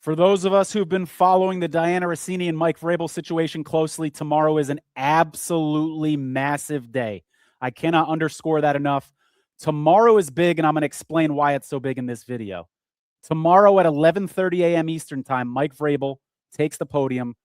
For those of us who've been following the Diana Russini and Mike Vrabel situation closely, tomorrow is an absolutely massive day. I cannot underscore that enough. Tomorrow is big, and I'm going to explain why it's so big in this video. Tomorrow at 11:30 a.m. Eastern Time, Mike Vrabel takes the podium,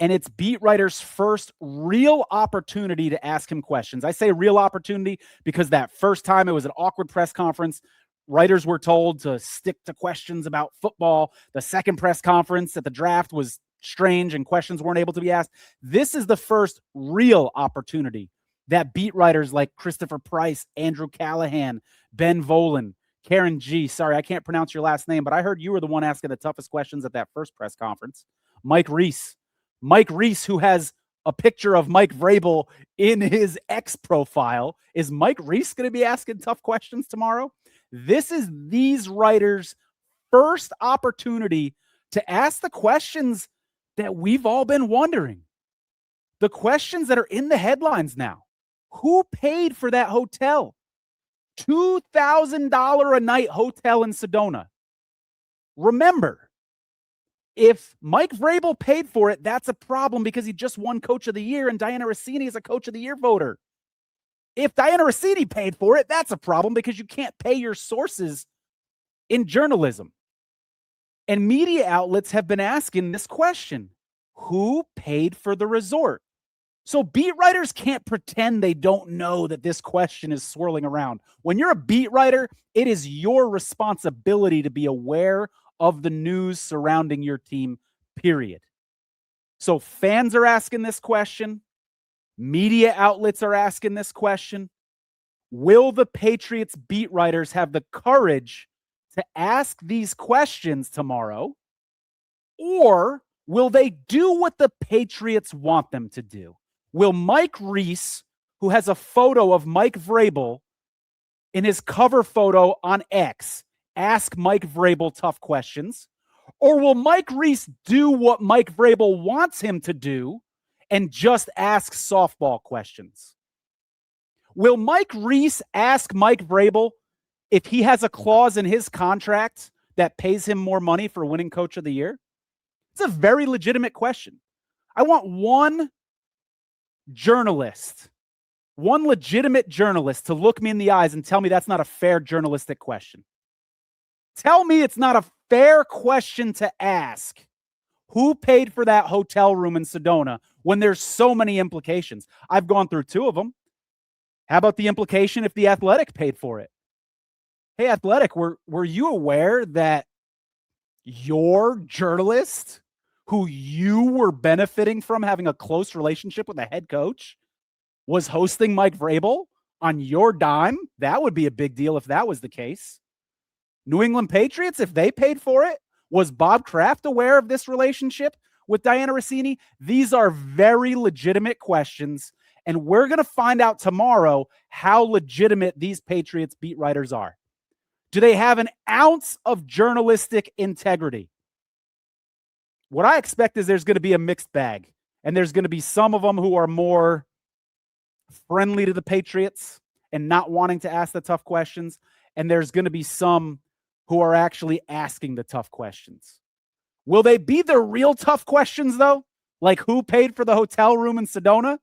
and it's beat writers' first real opportunity to ask him questions. I say real opportunity because that first time it was an awkward press conference. Writers were told to stick to questions about football. The second press conference at the draft was strange and questions weren't able to be asked. This is the first real opportunity that beat writers like Christopher Price, Andrew Callahan, Ben Volen, Karen G. Sorry, I can't pronounce your last name, but I heard you were the one asking the toughest questions at that first press conference. Mike Reese. Mike Reese, who has a picture of Mike Vrabel in his X profile. Is Mike Reese going to be asking tough questions tomorrow? This is these writers' first opportunity to ask the questions that we've all been wondering. The questions that are in the headlines now. Who paid for that hotel? $2,000 a night hotel in Sedona. Remember, if Mike Vrabel paid for it, that's a problem because he just won Coach of the Year and Diana Russini is a Coach of the Year voter. If Diana Russini paid for it, that's a problem because you can't pay your sources in journalism. And media outlets have been asking this question: who paid for the resort? So beat writers can't pretend they don't know that this question is swirling around. When you're a beat writer, it is your responsibility to be aware of the news surrounding your team, period. So fans are asking this question. Media outlets are asking this question. Will the Patriots beat writers have the courage to ask these questions tomorrow? Or will they do what the Patriots want them to do? Will Mike Reese, who has a photo of Mike Vrabel in his cover photo on X, ask Mike Vrabel tough questions? Or will Mike Reese do what Mike Vrabel wants him to do and just ask softball questions? Will Mike Reese ask Mike Vrabel if he has a clause in his contract that pays him more money for winning Coach of the Year? It's a very legitimate question. I want one legitimate journalist to look me in the eyes and tell me that's not a fair journalistic question. Tell me it's not a fair question to ask. Who paid for that hotel room in Sedona when there's so many implications? I've gone through two of them. How about the implication if the Athletic paid for it? Hey, Athletic, were you aware that your journalist, who you were benefiting from having a close relationship with the head coach, was hosting Mike Vrabel on your dime? That would be a big deal if that was the case. New England Patriots, if they paid for it, was Bob Kraft aware of this relationship with Diana Russini? These are very legitimate questions, and we're going to find out tomorrow how legitimate these Patriots beat writers are. Do they have an ounce of journalistic integrity? What I expect is there's going to be a mixed bag, and there's going to be some of them who are more friendly to the Patriots and not wanting to ask the tough questions, and there's going to be some who are actually asking the tough questions. Will they be the real tough questions, though? Like who paid for the hotel room in Sedona?